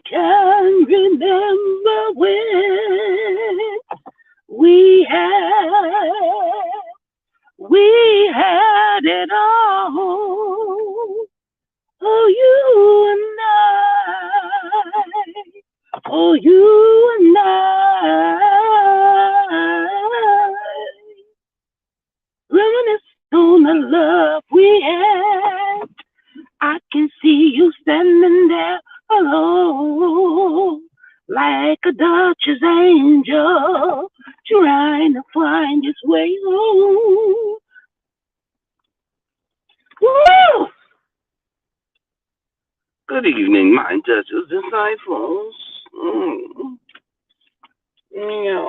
can remember when we had we had it all. Oh, you and oh, you and reminisce on the love we had. I can see you standing there alone, like a Dutch's angel, trying to find his way home. Woo! Good evening, my Duchess disciples. Mm. Yeah.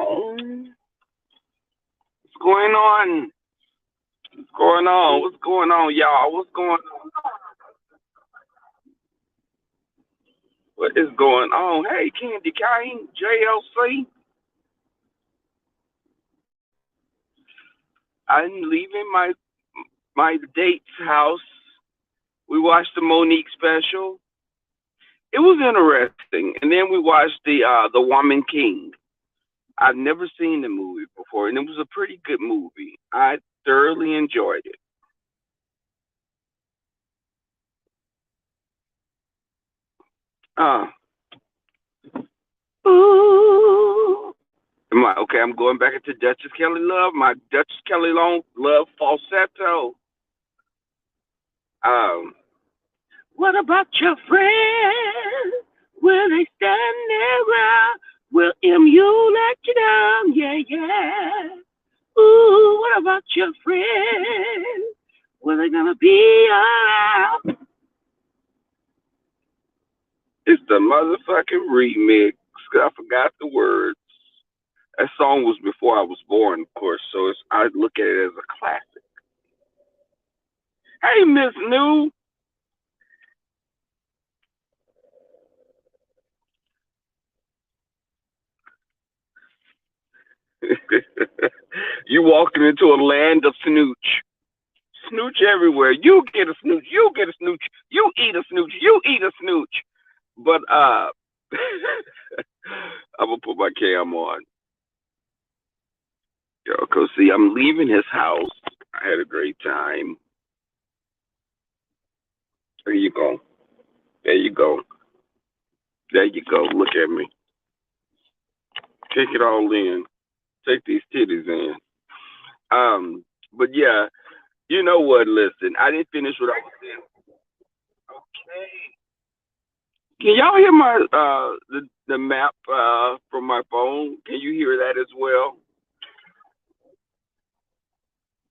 What's going on? What's going on? What's going on, y'all? What's going on? What is going on? Hey, Candy Kane, JLC. I'm leaving my date's house. We watched the Monique special. It was interesting, and then we watched the Woman King. I've never seen the movie before, and it was a pretty good movie. I thoroughly enjoyed it. Uh, ooh. Okay? I'm going back into Duchess Kelly Love. My Duchess Kelly Love falsetto. Um, what about your friends? Will they stand there around? Will MU let you down? Yeah, yeah. Ooh, what about your friends? Will they gonna be around? It's the motherfucking remix. I forgot the words. That song was before I was born, of course, so I look at it as a classic. Hey, Miss New. You walking into a land of snooch. Snooch everywhere. You get a snooch. You get a snooch. You eat a snooch. You eat a snooch. But I'm gonna put my cam on. Yo, cause see, I'm leaving his house. I had a great time. There you go. There you go. There you go. Look at me. Take it all in. Take these titties in. But yeah, you know what? Listen, I didn't finish what I was saying. Okay. Can y'all hear my the map from my phone? Can you hear that as well?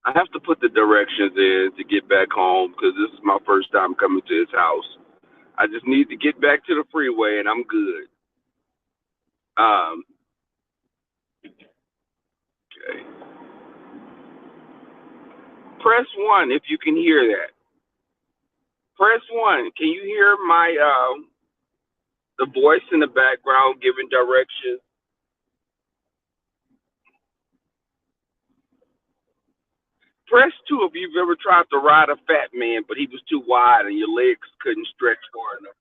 I have to put the directions in to get back home because this is my first time coming to his house. I just need to get back to the freeway and I'm good. Um, okay. Press one if you can hear that. Press one. Can you hear my the voice in the background giving directions? Press two if you've ever tried to ride a fat man, but he was too wide and your legs couldn't stretch far enough.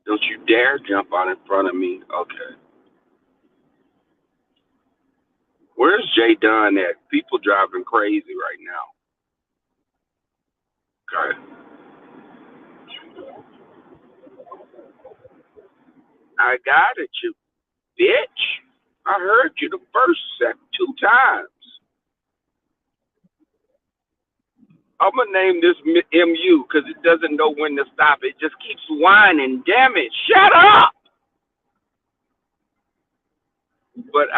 Don't you dare jump out in front of me. Okay. Where's Jay Dunn at? People driving crazy right now. Okay. I got it, you bitch. I heard you the first two times. I'm gonna name this MU because it doesn't know when to stop. It just keeps whining. Damn it! Shut up. But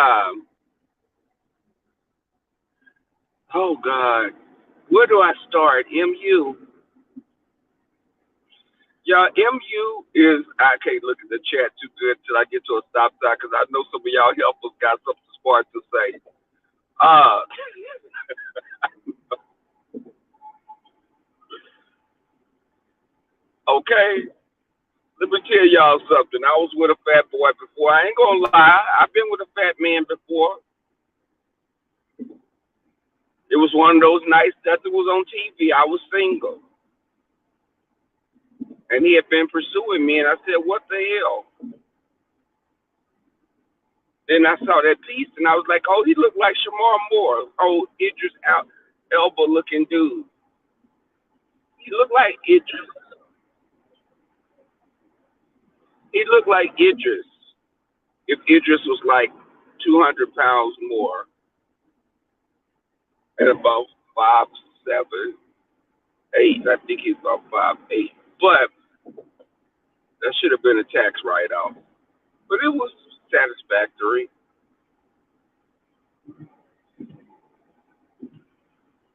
oh God, where do I start? MU. Y'all, MU is, I can't look at the chat too good till I get to a stop sign because I know some of y'all helpers got something smart to say. Uh, okay, let me tell y'all something. I was with a fat boy before. I ain't gonna lie. I've been with a fat man before. It was one of those nights that it was on TV. I was single, and he had been pursuing me, and I said, "What the hell?" Then I saw that piece, and I was like, "Oh, he looked like Shamar Moore, oh Idris Elba looking dude. He looked like Idris. He looked like Idris. If Idris was like 200 pounds more and about 5'7", 8", I think he's about 5'8". But that should have been a tax write-off. But it was satisfactory.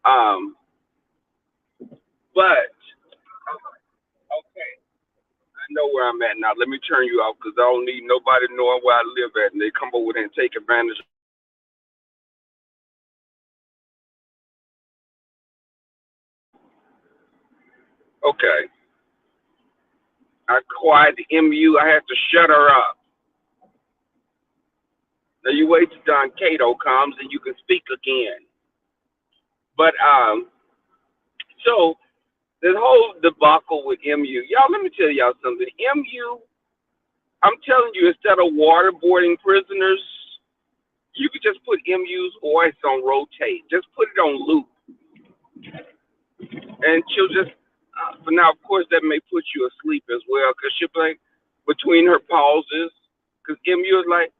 Um, but okay, I know where I'm at now. Let me turn you off because I don't need nobody knowing where I live at, and they come over there and take advantage. Okay, I quiet the MU. I have to shut her up. Now you wait till Don Cato comes and you can speak again. But so the whole debacle with MU, y'all. Let me tell y'all something. MU, I'm telling you, instead of waterboarding prisoners, you could just put MU's voice on rotate. Just put it on loop, and she'll just. But now, of course, that may put you asleep as well, because she'll be like between her pauses, because MU is like,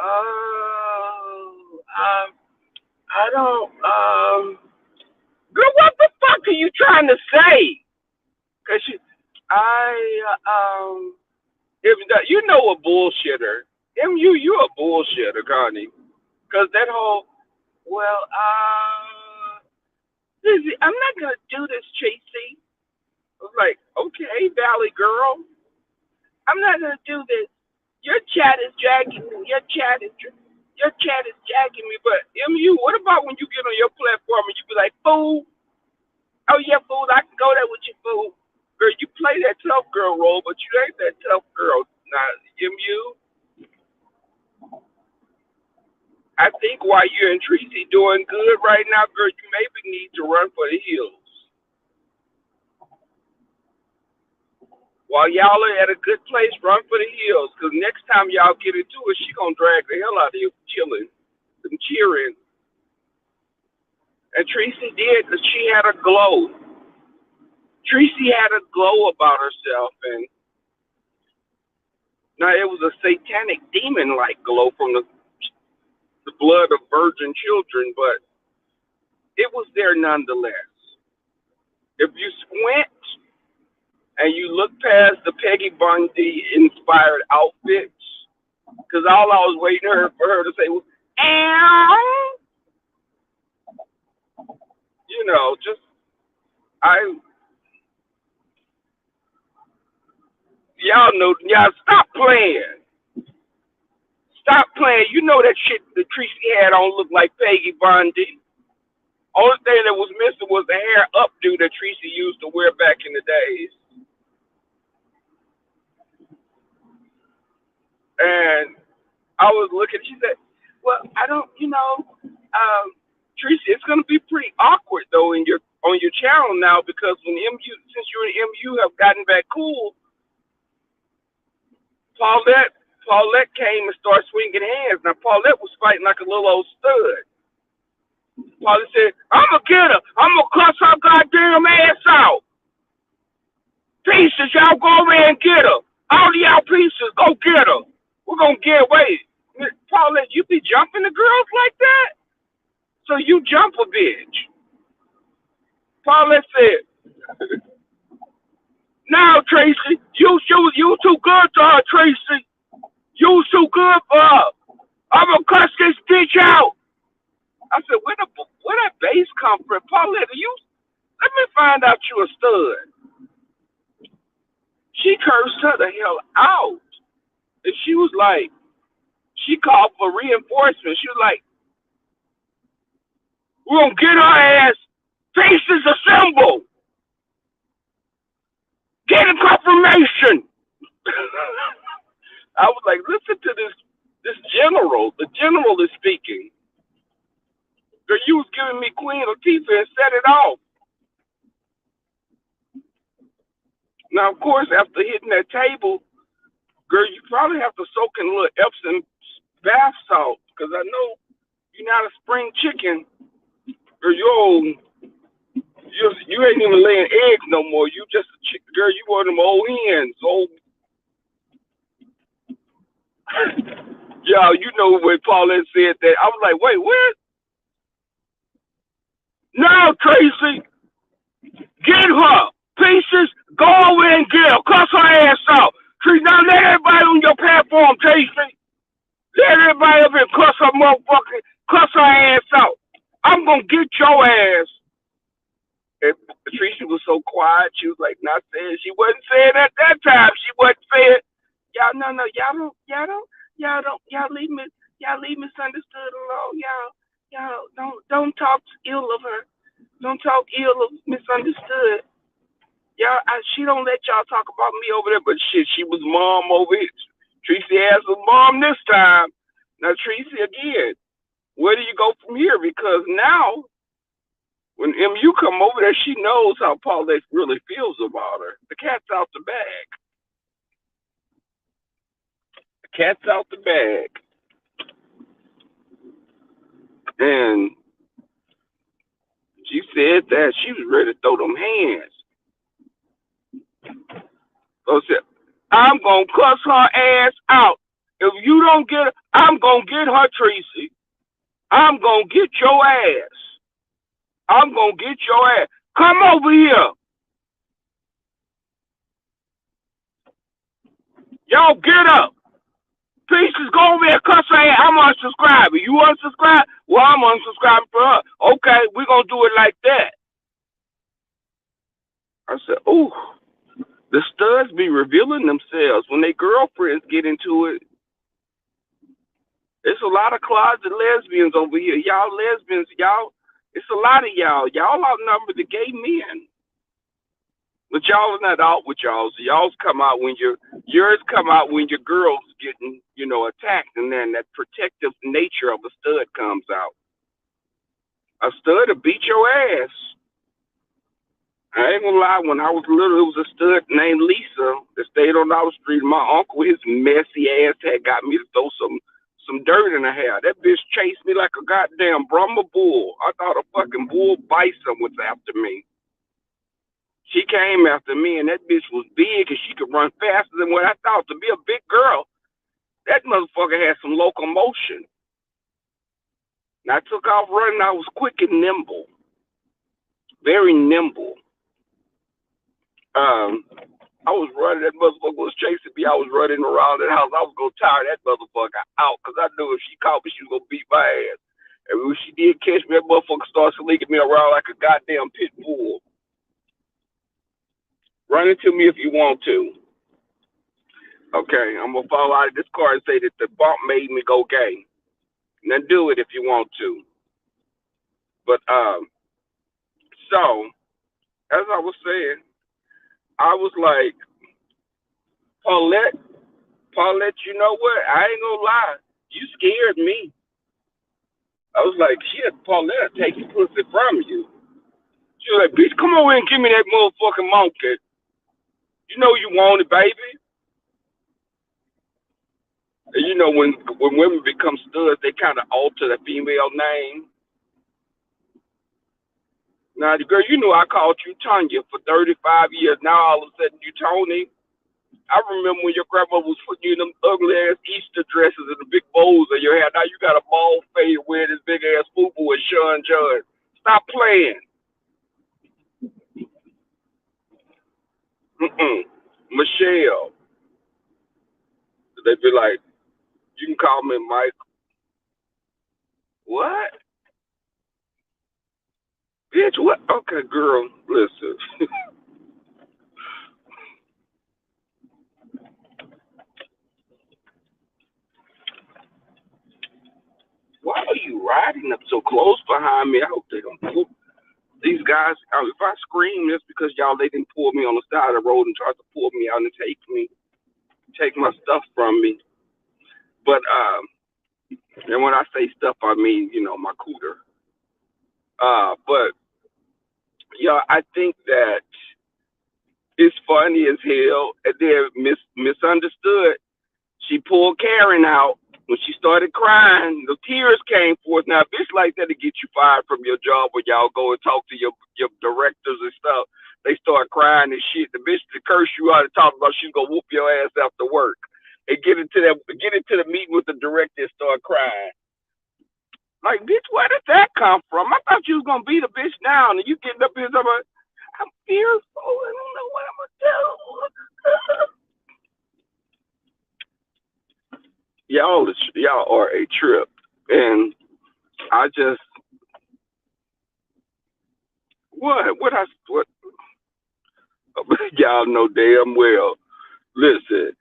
oh, I don't, girl, what the fuck are you trying to say? Cause she, if that, you know a bullshitter. MU, you a bullshitter, Connie. Cause that whole, well, Lizzie, I'm not gonna do this, Tracy. I was like, okay, Valley girl, I'm not gonna do this. Your chat is dragging me. Your chat is dragging me. But MU, what about when you get on your platform and you be like, fool? Oh yeah, fool, I can go there with you, fool. Girl, you play that tough girl role, but you ain't that tough girl. Now, MU, I think while you and Tracy doing good right now, girl, you maybe need to run for the hills. While y'all are at a good place, run for the hills. Because next time y'all get into it, she going to drag the hell out of you chilling and cheering. And Tracy did, because she had a glow. Tracy had a glow about herself. And now it was a satanic demon-like glow from the blood of virgin children, but it was there nonetheless. If you squint and you look past the Peggy Bundy inspired outfits, because all I was waiting for her to say was, ow, just, I, y'all know, y'all stop playing. Stop playing. You know that shit that Tracy had on looked like Peggy Bundy. Only thing that was missing was the hair updo that Tracy used to wear back in the days. And I was looking, she said, well, I don't, Tracy, it's going to be pretty awkward, though, on your channel now, because since you're in MU have gotten back cool, Paulette came and started swinging hands. Now, Paulette was fighting like a little old stud. Paulette said, I'm going to get her. I'm going to cuss her goddamn ass out. Pieces, y'all go over there and get her. All of y'all pieces, go get her. We're going to get away. Paulette, you be jumping the girls like that? So you jump a bitch. Paulette said, no, Tracy, you too good to her, Tracy. You too good for her. I'm going to cuss this bitch out. I said, where that bass come from? Paulette, let me find out you a stud. She cursed her the hell out. And she was like, she called for reinforcement. She was like, we're going to get her ass. Pieces assemble. Get a confirmation. I was like, listen to this general. The general is speaking. Girl, you was giving me Queen Latifah and set it off. Now, of course, after hitting that table, girl, you probably have to soak in a little Epsom bath salt, because I know you're not a spring chicken, or you ain't even laying eggs no more. You just a chicken, girl. You one of them old hens. Old, y'all. You know when Paulette said that, I was like, wait, what? No, Tracy, get her. Pieces, go over and get her. Cuss her ass out. Tracy, now let everybody on your platform, Tracy. Let everybody up here cuss her motherfucking, cuss her ass out. I'm gonna get your ass. And Patricia was so quiet. She was like not saying. She wasn't saying at that time. She wasn't saying. Y'all, no, y'all leave misunderstood alone. Y'all don't talk ill of her. Don't talk ill of misunderstood. She don't let y'all talk about me over there, but shit, she was mom over here. Tracy asked her mom this time. Now Tracy again. Where do you go from here? Because now, when MU come over there, she knows how Paulette really feels about her. The cat's out the bag. The cat's out the bag. And she said that she was ready to throw them hands. So she said, I'm going to cuss her ass out. If you don't get her, I'm going to get her, Tracy. I'm going to get your ass. I'm going to get your ass. Come over here. Y'all get up. Pieces, go over there, cuss her ass. I'm unsubscribing. You unsubscribe? Well, I'm unsubscribing for her. Okay, we're going to do it like that. I said, ooh, the studs be revealing themselves when their girlfriends get into it. It's a lot of closet lesbians over here. Y'all lesbians, y'all, it's a lot of y'all. Y'all outnumber the gay men. But y'all are not out with y'all. So y'all's come out when yours come out when your girl's getting, attacked, and then that protective nature of a stud comes out. A stud will beat your ass. I ain't gonna lie, when I was little, it was a stud named Lisa that stayed on our street. My uncle, his messy ass, had got me to throw some dirt in her hair. That bitch chased me like a goddamn Brahma bull. I thought a fucking bull bison was after me. She came after me, and that bitch was big, and she could run faster than what I thought. To be a big girl, that motherfucker had some locomotion. And I took off running. I was quick and nimble. Very nimble. I was running. That motherfucker was chasing me. I was running around that house. I was going to tire that motherfucker out because I knew if she caught me, she was going to beat my ass. And when she did catch me, that motherfucker started slinking me around like a goddamn pit bull. Run into me if you want to. Okay, I'm going to fall out of this car and say that the bump made me go gay. And then do it if you want to. But, so, as I was saying, I was like, Paulette, you know what? I ain't gonna lie. You scared me. I was like, shit, Paulette, take your pussy from you. She was like, bitch, come over and give me that motherfucking monkey. You know you want it, baby. And you know when women become studs, they kind of alter the female name. Now, girl, you know I called you Tanya for 35 years. Now all of a sudden you Tony. I remember when your grandma was putting you in them ugly ass Easter dresses and the big bows in your hair. Now you got a bald fade wearing this big ass fufu with Sean John. Stop playing. Michelle. They be like, you can call me Mike. What? Bitch, what? Okay, girl, listen. Why are you riding up so close behind me? I hope they don't pull. These guys, if I scream, it's because y'all, they didn't pull me on the side of the road and try to pull me out and take my stuff from me. But, and when I say stuff, I mean, my cooter. But yeah, I think that it's funny as hell. And then misunderstood. She pulled Karen out when she started crying. The tears came forth. Now, a bitch like that to get you fired from your job when y'all go and talk to your directors and stuff. They start crying and shit. The bitch to curse you out and talk about she's gonna whoop your ass after work and get into the meeting with the director and start crying. Like, bitch, where did that come from? I thought you was gonna be the bitch now, and you getting up here talking about I'm fearful. I don't know what I'm gonna do. Y'all are a trip, and I just what y'all know damn well. Listen,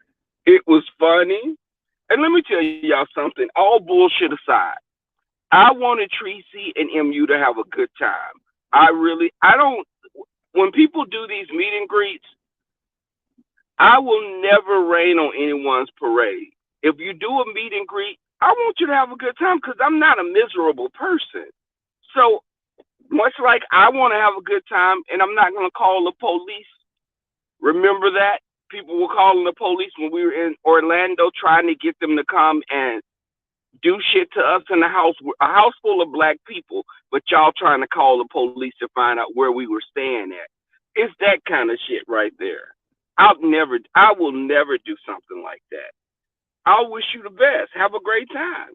it was funny, and let me tell y'all something. All bullshit aside, I wanted Tracy and MU to have a good time. I don't. When people do these meet and greets, I will never rain on anyone's parade. If you do a meet and greet, I want you to have a good time because I'm not a miserable person. So much like I want to have a good time and I'm not going to call the police. Remember that? People were calling the police when we were in Orlando trying to get them to come and do shit to us in the house, a house full of black people, but y'all trying to call the police to find out where we were staying at. It's that kind of shit right there. I will never do something like that. I wish you the best. Have a great time.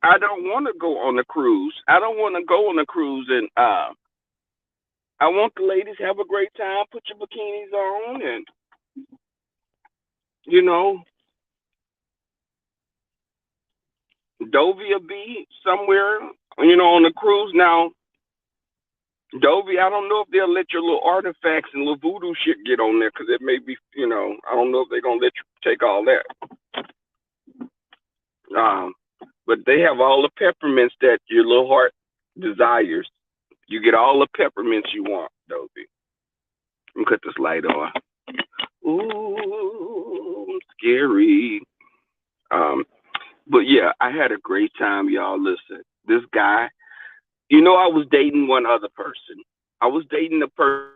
I don't want to go on a cruise. I don't want to go on a cruise and I want the ladies to have a great time. Put your bikinis on and you know, Dovey will be somewhere, on the cruise. Now, Dovey, I don't know if they'll let your little artifacts and little voodoo shit get on there because it may be, I don't know if they're gonna let you take all that. Um, but they have all the peppermints that your little heart desires. You get all the peppermints you want, Dovey. Let me cut this light on. Ooh, scary. But yeah, I had a great time, y'all. Listen, this guy, I was dating one other person. I was dating a person.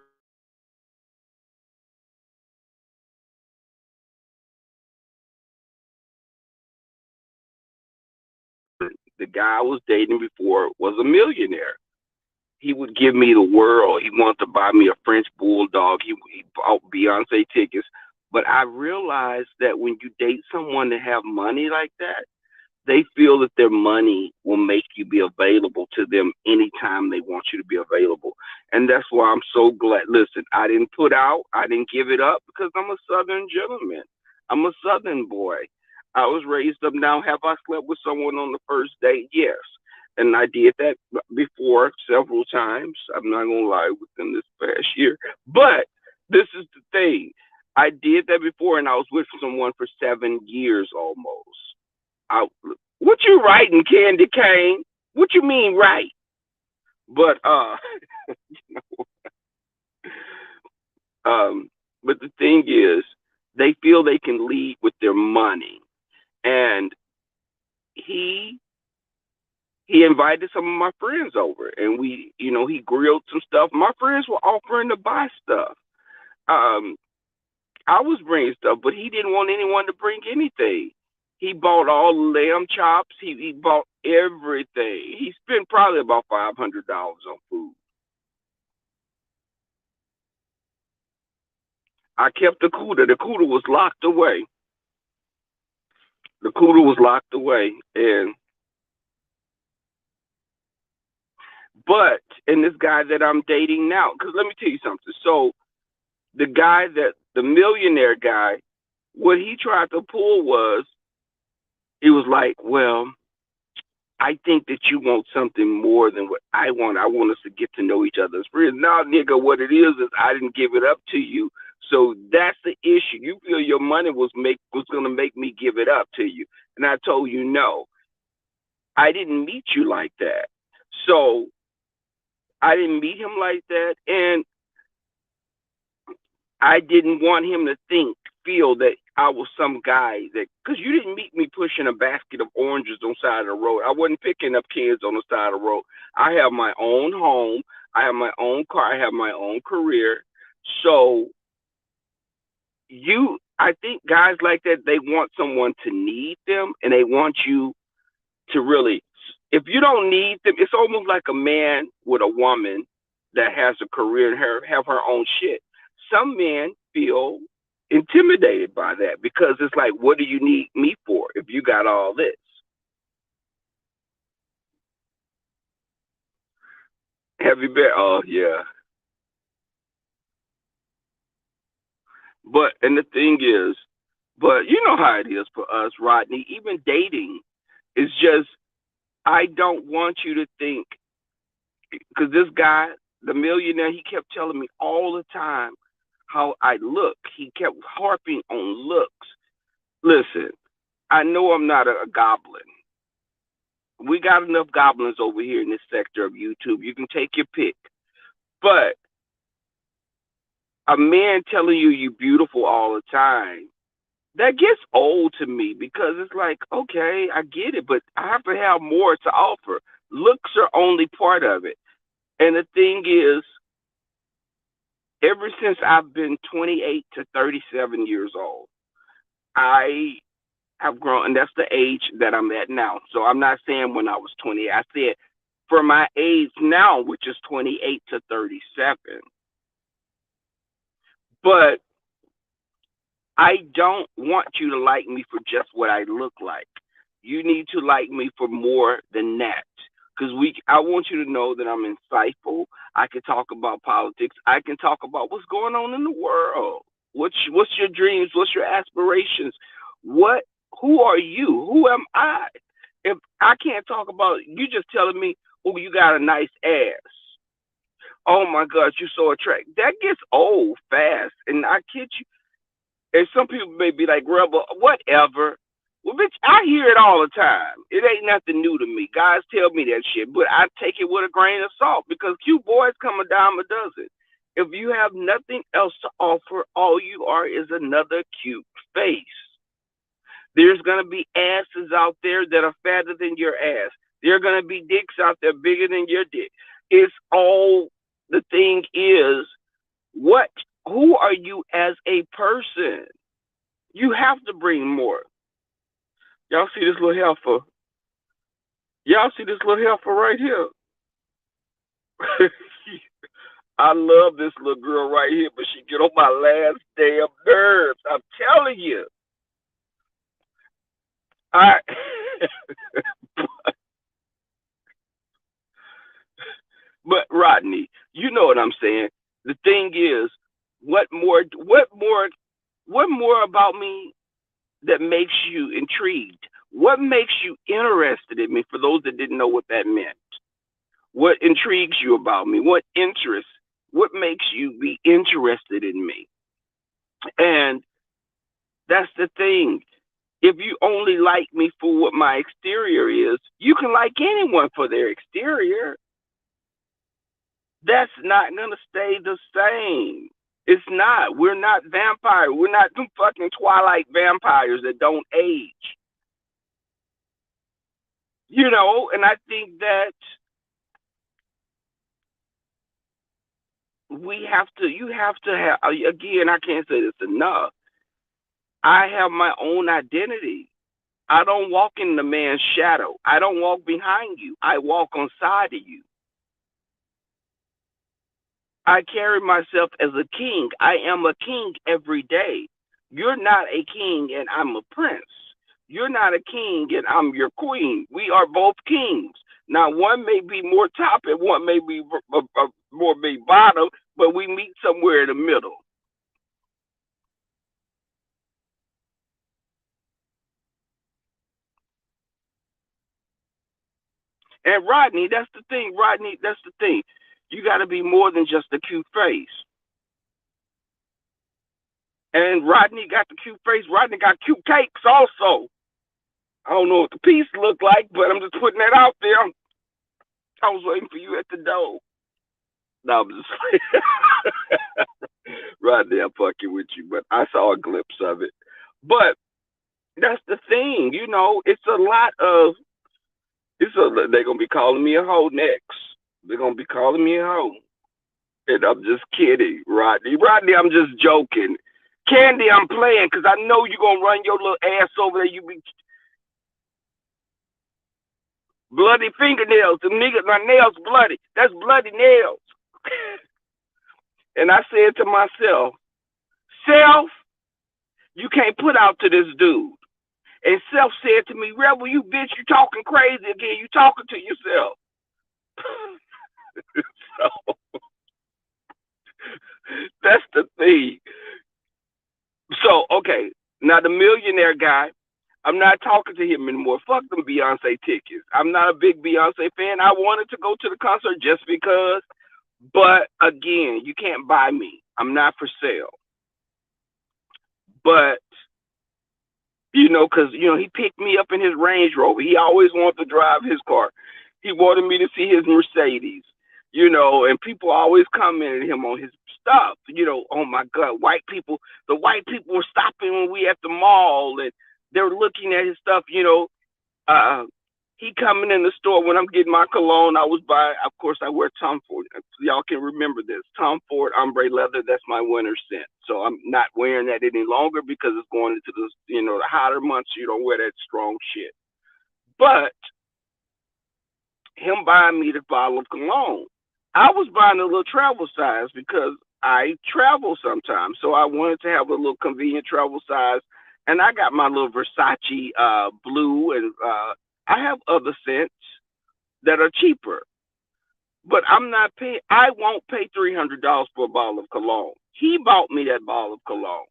The guy I was dating before was a millionaire. He would give me the world. He wanted to buy me a French bulldog. He bought Beyonce tickets. But I realized that when you date someone that have money like that, they feel that their money will make you be available to them anytime they want you to be available. And that's why I'm so glad. Listen, I didn't put out, I didn't give it up because I'm a Southern gentleman. I'm a Southern boy. I was raised up now. Have I slept with someone on the first date? Yes. And I did that before several times. I'm not going to lie within this past year. But this is the thing. I did that before and I was with someone for 7 years almost. I, what you writing, Candy Cane? What you mean, right? But um, but the thing is, they feel they can lead with their money, and he he invited some of my friends over, and he grilled some stuff. My friends were offering to buy stuff. Um, I was bringing stuff, but he didn't want anyone to bring anything. He bought all the lamb chops. He bought everything. He spent probably about $500 on food. I kept the cooler. The cooler was locked away. The cooler was locked away, and this guy that I'm dating now, because let me tell you something. So the millionaire guy, what he tried to pull was, he was like, well, I think that you want something more than what I want. I want us to get to know each other as friends. Now, nigga, what it is I didn't give it up to you. So that's the issue. You feel your money was gonna make me give it up to you. And I told you no. I didn't meet you like that. So I didn't meet him like that, and I didn't want him to feel that I was some guy that, because you didn't meet me pushing a basket of oranges on the side of the road. I wasn't picking up kids on the side of the road. I have my own home. I have my own car. I have my own career. So I think guys like that, they want someone to need them, and they want you to really, if you don't need them, it's almost like a man with a woman that has a career and have her own shit. Some men feel intimidated by that because it's like, what do you need me for if you got all this? Have you been? Oh yeah. And the thing is, but you know how it is for us, Rodney. Even dating is just, I don't want you to think, because this guy, the millionaire, he kept telling me all the time how I look. He kept harping on looks. Listen, I know I'm not a goblin. We got enough goblins over here in this sector of YouTube. You can take your pick. But a man telling you beautiful all the time, that gets old to me, because it's like, okay, I get it, but I have to have more to offer. Looks are only part of it. And the thing is, ever since I've been 28 to 37 years old, I have grown, and that's the age that I'm at now. So I'm not saying when I was 20. I said for my age now, which is 28 to 37. But I don't want you to like me for just what I look like. You need to like me for more than that. Because I want you to know that I'm insightful. I can talk about politics. I can talk about what's going on in the world. What's your dreams? What's your aspirations? What? Who are you? Who am I? If I can't talk about you, just telling me, oh, you got a nice ass. Oh my God, you're so attractive. That gets old fast, and I kid you. And some people may be like, Rebel, whatever. Well, bitch, I hear it all the time. It ain't nothing new to me. Guys tell me that shit, but I take it with a grain of salt, because cute boys come a dime a dozen. If you have nothing else to offer, all you are is another cute face. There's going to be asses out there that are fatter than your ass. There are going to be dicks out there bigger than your dick. It's all, the thing is, what, who are you as a person? You have to bring more. Y'all see this little heifer? Y'all see this little heifer right here? I love this little girl right here, but she get on my last damn nerves. I'm telling you. I But Rodney, you know what I'm saying. The thing is, what more about me that makes you intrigued? What makes you interested in me? For those that didn't know what that meant, what intrigues you about me? What interests? What makes you be interested in me? And that's the thing. If you only like me for what my exterior is, you can like anyone for their exterior. That's not gonna stay the same. It's not. We're not vampires. We're not them fucking Twilight vampires that don't age. And I think that you have to have, again, I can't say this enough. I have my own identity. I don't walk in the man's shadow. I don't walk behind you. I walk on side of you. I carry myself as a king. I am a king every day. You're not a king and I'm a prince. You're not a king and I'm your queen. We are both kings. Now, one may be more top and one may be more be bottom, but we meet somewhere in the middle. And Rodney, that's the thing. Rodney, that's the thing. You got to be more than just a cute face. And Rodney got the cute face. Rodney got cute cakes also. I don't know what the piece looked like, but I'm just putting that out there. I was waiting for you at the door. No, I'm just Rodney, I'm fucking with you, but I saw a glimpse of it. But that's the thing, it's a lot of they're gonna be calling me a hoe next. They're gonna be calling me a hoe. And I'm just kidding, Rodney. Rodney, I'm just joking. Candy, I'm playing because I know you're gonna run your little ass over there. You be bloody fingernails. The nigga, my nails bloody. That's bloody nails. And I said to myself, Self, you can't put out to this dude. And Self said to me, Rebel, you bitch, you talking crazy again. You talking to yourself. So that's the thing. So, okay. Now the millionaire guy, I'm not talking to him anymore. Fuck them Beyonce tickets. I'm not a big Beyonce fan. I wanted to go to the concert just because, but again, you can't buy me. I'm not for sale. But, because, he picked me up in his Range Rover. He always wanted to drive his car. He wanted me to see his Mercedes, and people always commented him on his stuff. Oh my God, the white people were stopping when we at the mall and they're looking at his stuff, he coming in the store when I'm getting my cologne. I was buying, of course, I wear Tom Ford. Y'all can remember this. Tom Ford ombre leather, that's my winter scent. So I'm not wearing that any longer because it's going into the hotter months. You don't wear that strong shit. But him buying me the bottle of cologne, I was buying a little travel size because I travel sometimes. So I wanted to have a little convenient travel size. And I got my little Versace blue, and I have other scents that are cheaper. But I'm not paying. I won't pay $300 for a bottle of cologne. He bought me that bottle of cologne,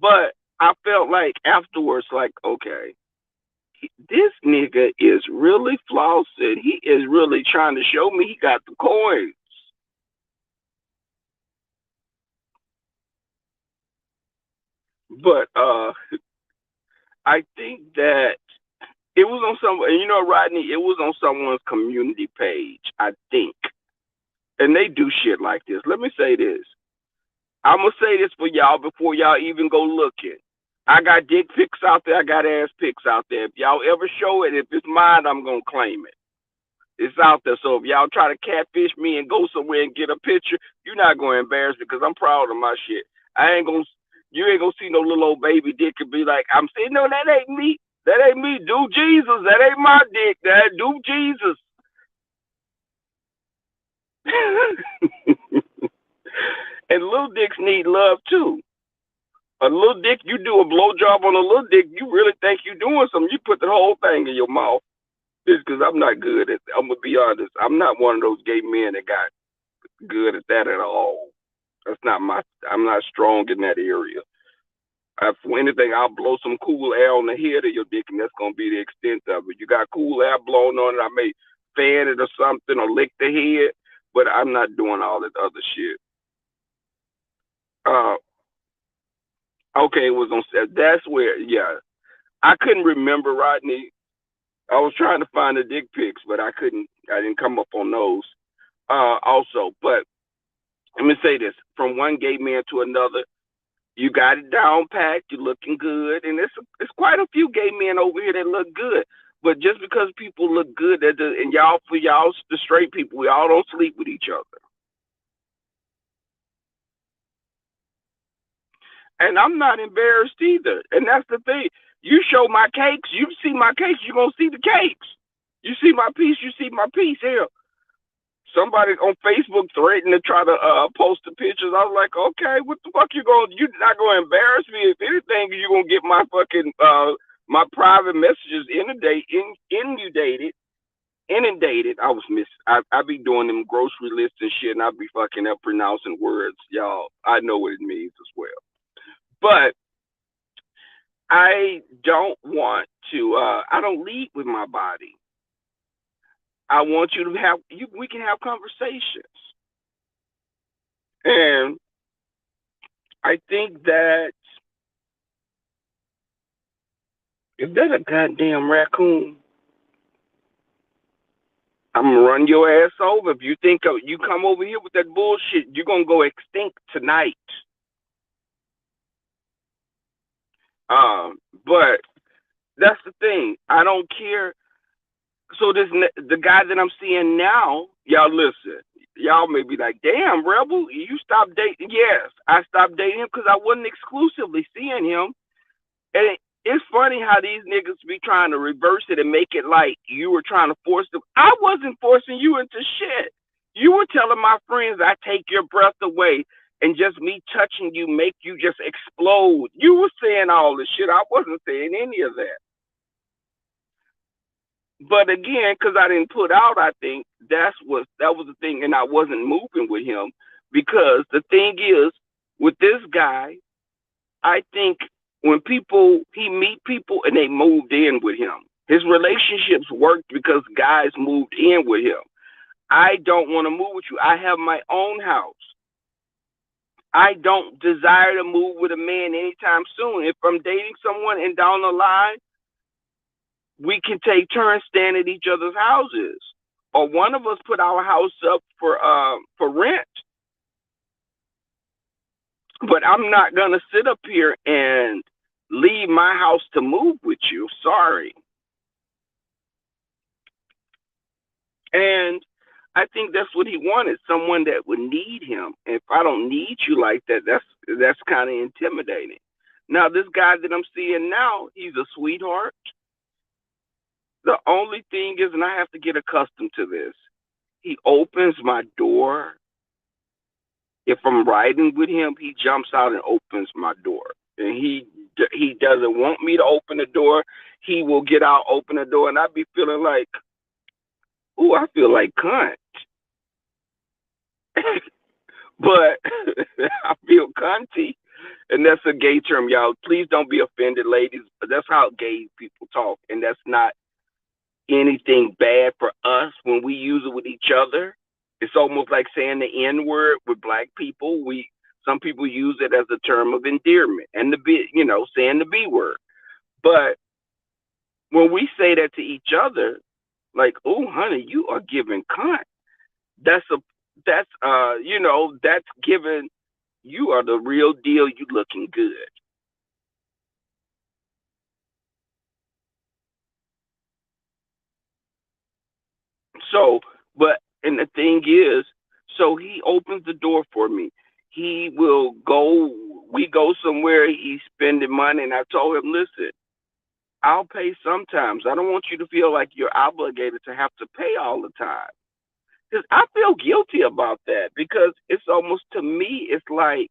but I felt like afterwards, like, okay, this nigga is really flossing. He is really trying to show me he got the coins. But I think that it was on Rodney, it was on someone's community page, I think. And they do shit like this. Let me say this. I'm going to say this for y'all before y'all even go looking. I got dick pics out there. I got ass pics out there. If y'all ever show it, if it's mine, I'm going to claim it. It's out there. So if y'all try to catfish me and go somewhere and get a picture, you're not going to embarrass me because I'm proud of my shit. You ain't going to see no little old baby dick and be like, I'm saying, no, that ain't me. That ain't me. Do Jesus. That ain't my dick. That do Jesus. And little dicks need love too. A little dick, you do a blowjob on a little dick, you really think you're doing something. You put the whole thing in your mouth. Just because I'm not good at it. I'm going to be honest. I'm not one of those gay men that got good at that at all. That's not I'm not strong in that area. For anything, I'll blow some cool air on the head of your dick, and that's going to be the extent of it. You got cool air blown on it, I may fan it or something or lick the head, but I'm not doing all that other shit. Okay, it was on set. That's where, yeah. I couldn't remember, Rodney. I was trying to find the dick pics, but I didn't come up on those. Also, but let me say this: from one gay man to another, you got it down packed. You're looking good, and it's quite a few gay men over here that look good. But just because people look good, and for y'all, the straight people, we all don't sleep with each other. And I'm not embarrassed either. And that's the thing. You show my cakes, you see my cakes, you're going to see the cakes. You see my piece, you see my piece. Here, somebody on Facebook threatened to try to post the pictures. I was like, okay, what the fuck you're not going to embarrass me. If anything, you're going to get my fucking, my private messages inundated. I be doing them grocery lists and shit, and I be fucking up pronouncing words. Y'all, I know what it means as well. But I don't want to, I don't lead with my body. I want you to we can have conversations. And I think that, is that a goddamn raccoon? I'm going to run your ass over. If you think you come over here with that bullshit, you're going to go extinct tonight. But that's the thing. I don't care. So the guy that I'm seeing now, y'all listen. Y'all may be like, "Damn, Rebel, you stopped dating?" Yes, I stopped dating him because I wasn't exclusively seeing him. And it's funny how these niggas be trying to reverse it and make it like you were trying to force them. I wasn't forcing you into shit. You were telling my friends I take your breath away and just me touching you make you just explode. You were saying all this shit. I wasn't saying any of that. But again, because I didn't put out, I think that was the thing, and I wasn't moving with him because the thing is with this guy, I think when people he meet people and they moved in with him, his relationships worked because guys moved in with him. I don't want to move with you. I have my own house. I don't desire to move with a man anytime soon. If I'm dating someone and down the line, we can take turns staying at each other's houses, or one of us put our house up for rent. But I'm not gonna sit up here and leave my house to move with you. Sorry. And I think that's what he wanted, someone that would need him. And if I don't need you like that, that's kind of intimidating. Now, this guy that I'm seeing now, he's a sweetheart. The only thing is, and I have to get accustomed to this, he opens my door. If I'm riding with him, he jumps out and opens my door. And he doesn't want me to open the door. He will get out, open the door, and I'd be feeling like, ooh, I feel like cunt. But I feel cunty. And that's a gay term, y'all. Please don't be offended, ladies. But that's how gay people talk. And that's not anything bad for us when we use it with each other. It's almost like saying the N word with black people. Some people use it as a term of endearment and saying the B word. But when we say that to each other, like, oh honey, you are giving cunt. That's a that's giving you are the real deal, you looking good. So, but and the thing is, so he opens the door for me. He will go. We go somewhere. He's spending money, and I told him, listen, I'll pay sometimes. I don't want you to feel like you're obligated to have to pay all the time. Because I feel guilty about that. Because it's almost to me, it's like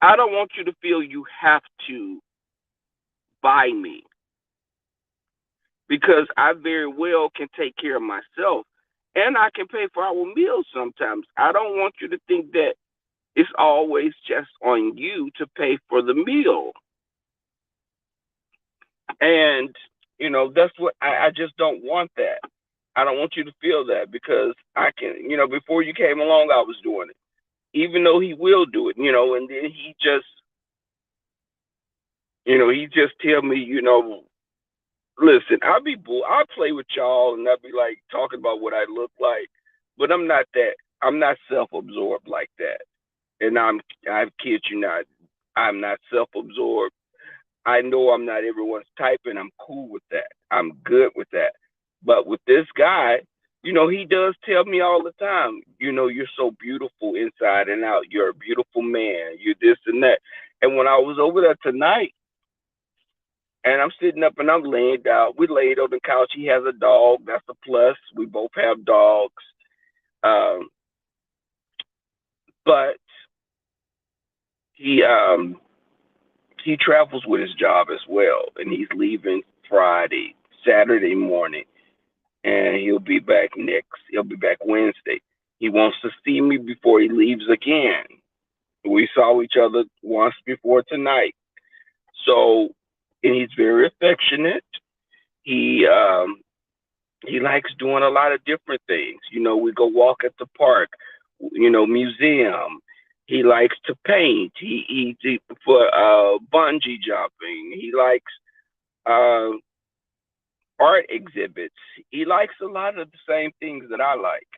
I don't want you to feel you have to buy me because I very well can take care of myself and I can pay for our meals sometimes. I don't want you to think that it's always just on you to pay for the meal. And, that's what I just don't want that. I don't want you to feel that because I can, before you came along, I was doing it, even though he will do it, and then he just tell me, listen, I'll play with y'all and I'll be like talking about what I look like, but I'm not self-absorbed like that. And I kid you not, I'm not self-absorbed. I know I'm not everyone's type and I'm cool with that. I'm good with that. But with this guy, he does tell me all the time, you're so beautiful inside and out. You're a beautiful man. You're this and that. And when I was over there tonight, and I'm sitting up and I'm laying down. We laid on the couch. He has a dog. That's a plus. We both have dogs. Um, but he he travels with his job as well, and he's leaving Saturday morning, and he'll be back next. He'll be back Wednesday. He wants to see me before he leaves again. We saw each other once before tonight, so and he's very affectionate. He he likes doing a lot of different things. We go walk at the park, museum. He likes to paint. He for bungee jumping. He likes uh, art exhibits. He likes a lot of the same things that I like.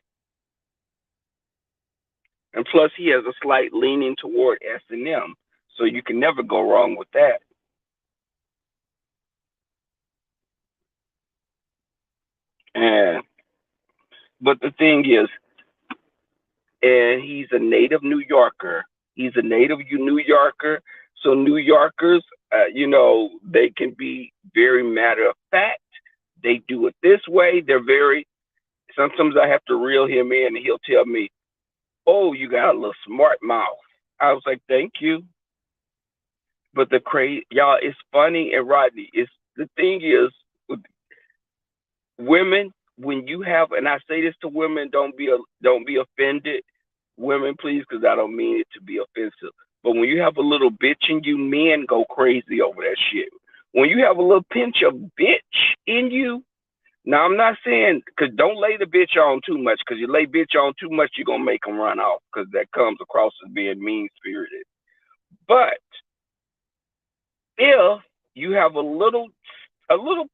And plus, he has a slight leaning toward S&M. So you can never go wrong with that. And but the thing is, and he's a native New Yorker. He's a native New Yorker. So New Yorkers, they can be very matter of fact. They do it this way. They're very. Sometimes I have to reel him in, and he'll tell me, "Oh, you got a little smart mouth." I was like, "Thank you." But the crazy, y'all, it's funny, and Rodney, it's the thing is, with women, when you have, and I say this to women, don't be offended, women, please, because I don't mean it to be offensive. But when you have a little bitch in you, men go crazy over that shit. When you have a little pinch of bitch in you, now I'm not saying, because don't lay the bitch on too much, because you lay bitch on too much, you're gonna make them run off, because that comes across as being mean spirited. But if you have a little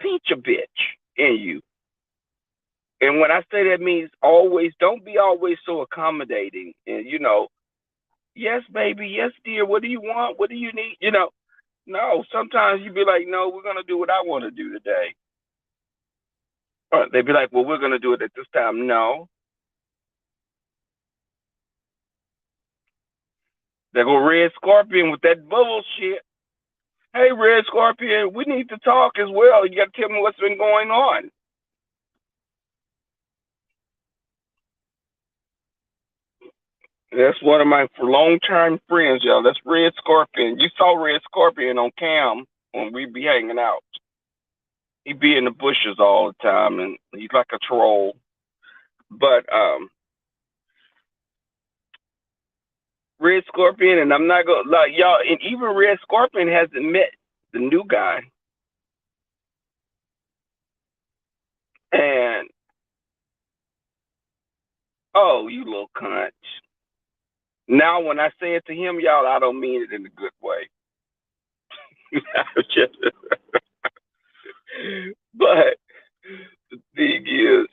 pinch of bitch in you, and when I say that means always, don't be always so accommodating. And yes, baby, yes, dear. What do you want? What do you need? No. Sometimes you be like, no, we're gonna do what I want to do today. Or they be like, well, we're gonna do it at this time. No, they go Red Scorpion with that bullshit. Hey, Red Scorpion, we need to talk as well. You got to tell me what's been going on. That's one of my long-time friends, y'all. That's Red Scorpion. You saw Red Scorpion on cam when we be hanging out. He be in the bushes all the time, and he's like a troll. But Red Scorpion, and I'm not gonna like y'all, and even Red Scorpion hasn't met the new guy. And oh, you little cunt. Now, when I say it to him, y'all, I don't mean it in a good way. Just, but the thing is,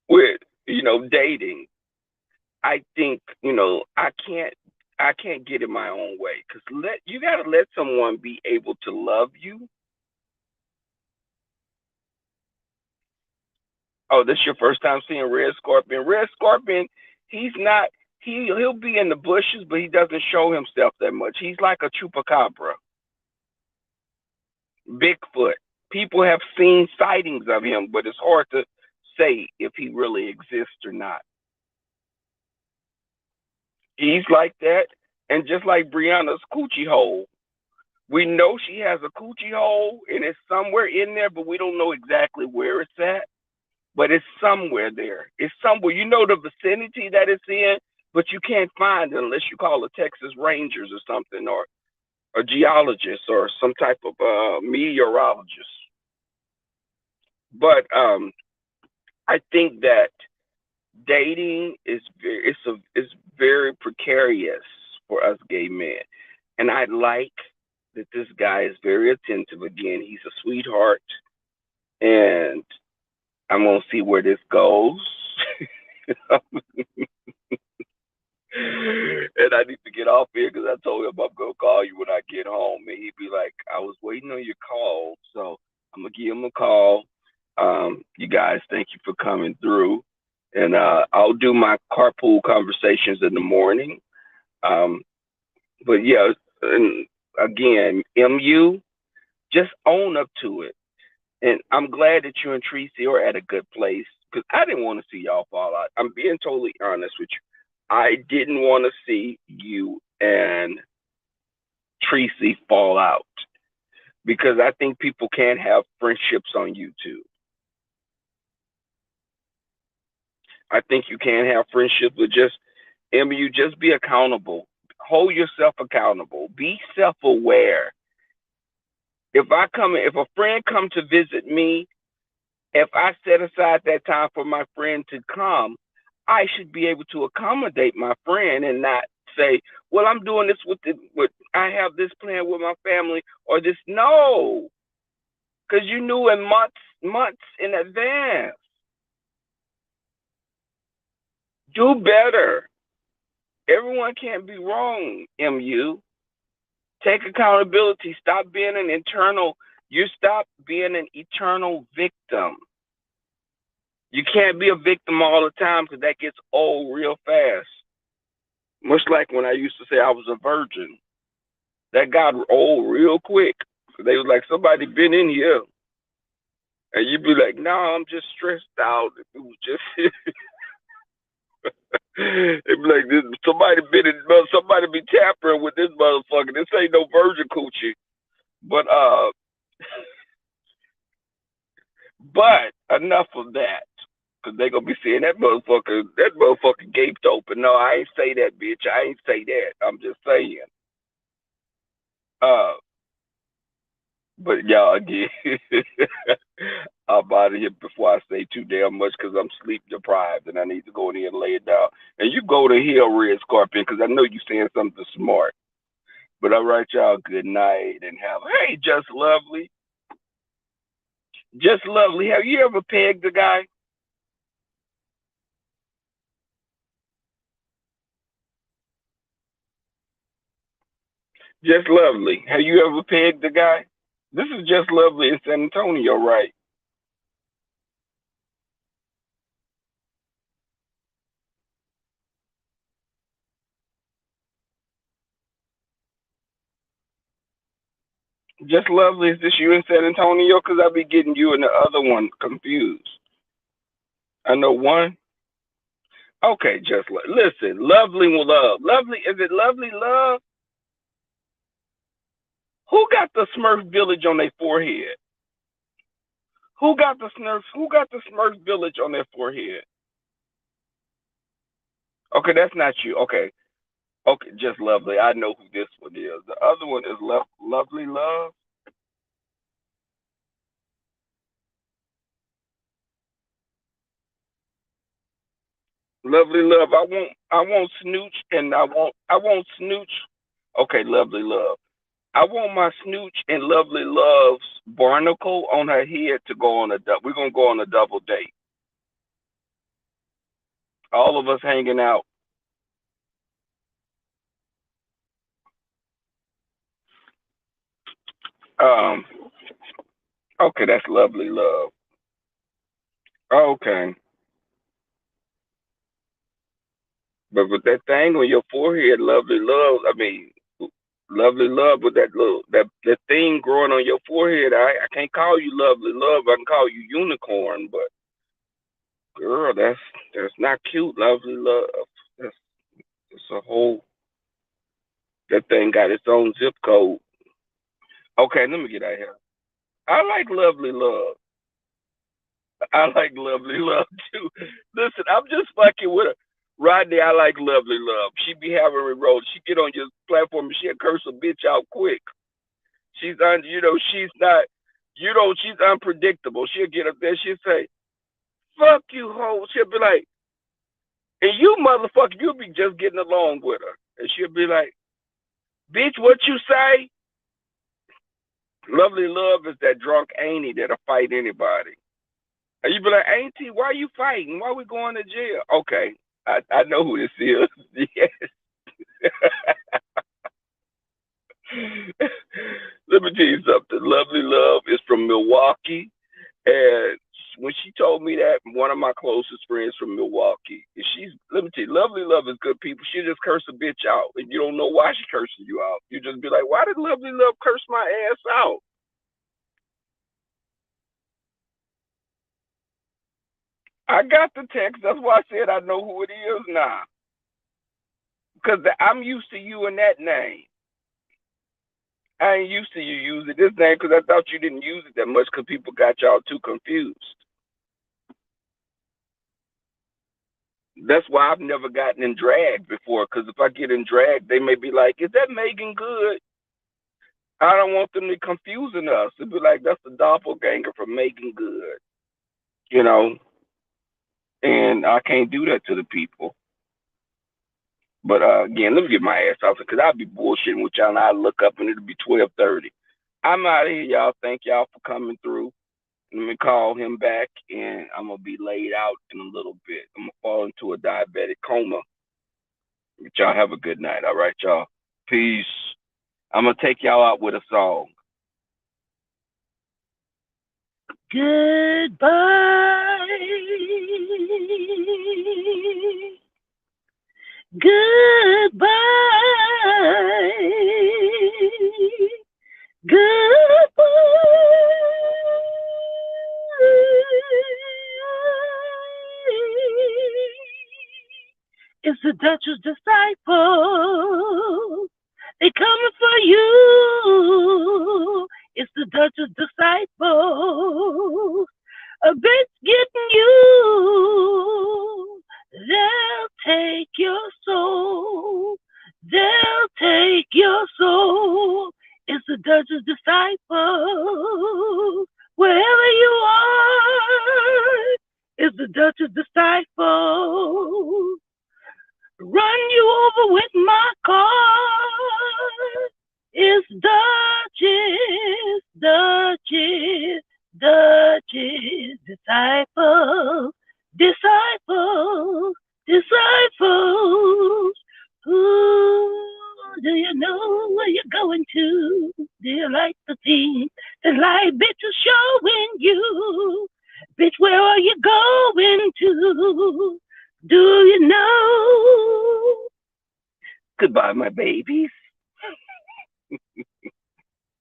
with dating, I think I can't get in my own way, because you got to let someone be able to love you. Oh, this your first time seeing Red Scorpion? Red Scorpion, he's not. He'll be in the bushes, but he doesn't show himself that much. He's like a chupacabra, Bigfoot. People have seen sightings of him, but it's hard to say if he really exists or not. He's like that, and just like Brianna's coochie hole, we know she has a coochie hole, and it's somewhere in there, but we don't know exactly where it's at. But it's somewhere there. It's somewhere. You know the vicinity that it's in, but you can't find it unless you call the Texas Rangers or something, or a geologist or some type of meteorologist. But I think that dating is very precarious for us gay men, and I like that this guy is very attentive. Again, he's a sweetheart, and I'm gonna see where this goes. And I need to get off here because I told him I'm gonna call you when I get home, and he'd be like, "I was waiting on your call, so I'm gonna give him a call." You guys, thank you for coming through, and I'll do my carpool conversations in the morning. Um, but yeah, and again, MU, just own up to it. And I'm glad that you and Tracy are at a good place, because I didn't want to see y'all fall out. I'm being totally honest with you. I didn't want to see you and Tracy fall out, because I think people can have friendships on YouTube. I think you can have friendships, but just be accountable. Hold yourself accountable. Be self-aware. If a friend come to visit me, if I set aside that time for my friend to come, I should be able to accommodate my friend and not say, "Well, I'm doing this with I have this plan with my family or this." No, because you knew in months in advance. Do better. Everyone can't be wrong, MU. Take accountability. Stop being an internal. You stop being an eternal victim. You can't be a victim all the time because that gets old real fast. Much like when I used to say I was a virgin. That got old real quick. They was like, somebody been in here. And you'd be like, no, I'm just stressed out. It was just it'd be like this somebody be tampering with this motherfucker. This ain't no virgin coochie. But but enough of that. Cause they gonna be saying that motherfucker gaped open. No, I ain't say that, bitch. I ain't say that. I'm just saying. Uh, but y'all again, I'm out of here before I say too damn much because I'm sleep deprived and I need to go in here and lay it down. And you go to hell, Red Scorpion, because I know you saying something smart. But all right, y'all, good night and have hey, just lovely. Just lovely. Have you ever pegged a guy? Just lovely. Have you ever pegged a guy? This is just lovely in San Antonio, right? Just lovely. Is this you in San Antonio? Because I be getting you and the other one confused. I know one. Okay, listen. Lovely love. Lovely. Is it lovely love? Who got the Smurf Village on their forehead? Who got the Smurf Village on their forehead? Okay, that's not you. Okay. Okay, just lovely. I know who this one is. The other one is lovely love. Lovely love. I want snooch and I want snooch. Okay, lovely love. I want my snooch and lovely love's barnacle on her head to go on we're gonna go on a double date. All of us hanging out. Um okay, that's lovely love. Okay. But with that thing on your forehead, lovely love, I mean lovely love with that thing growing on your forehead, I can't call you lovely love, I can call you unicorn, but girl, that's not cute, lovely love. That's it's a whole that thing got its own zip code. Okay, let me get out of here. I like lovely love. I like lovely love too. Listen, I'm just fucking with her. Rodney, I like lovely love. She be having me roll. She get on your platform and she'll curse a bitch out quick. She's not, she's unpredictable. She'll get up there, she'll say, fuck you, hoe. She'll be like, and you motherfucker, you'll be just getting along with her. And she'll be like, bitch, what you say? Lovely love is that drunk auntie that'll fight anybody. And you be like, Auntie, why you fighting? Why we going to jail? Okay, I know who this is. Yes. Let me tell you something. Lovely Love is from Milwaukee. And when she told me that, one of my closest friends from Milwaukee, let me tell you, Lovely Love is good people. She just curse a bitch out. And you don't know why she cursing you out. You just be like, why did Lovely Love curse my ass out? I got the text. That's why I said I know who it is now. Because I'm used to you in that name. I ain't used to you using this name because I thought you didn't use it that much because people got y'all too confused. That's why I've never gotten in drag before because if I get in drag, they may be like, is that Megan Good? I don't want them to confusing us. It'd be like, that's the doppelganger from Megan Good, you know? And I can't do that to the people. But again, let me get my ass off it because I'll be bullshitting with y'all and I look up and it'll be 12:30. I'm out of here, y'all. Thank y'all for coming through. Let me call him back and I'm gonna be laid out in a little bit. I'm gonna fall into a diabetic coma. But y'all have a good night. All right, y'all. Peace. I'm gonna take y'all out with a song. Goodbye. Goodbye. Goodbye. It's the Dutch's disciple. They coming for you. It's the Dutch's disciple. A bitch getting you. They'll take your soul. They'll take your soul. It's the Dutch's disciple. Wherever you are, it's the Dutch's disciple. Run you over with my car. It's Dutch's, Dutch's, Dutch's disciples, disciples, disciples. Ooh, do you know where you're going to? Do you like the thing that life bitch is showing you? Bitch, where are you going to? Do you know? Goodbye, my babies.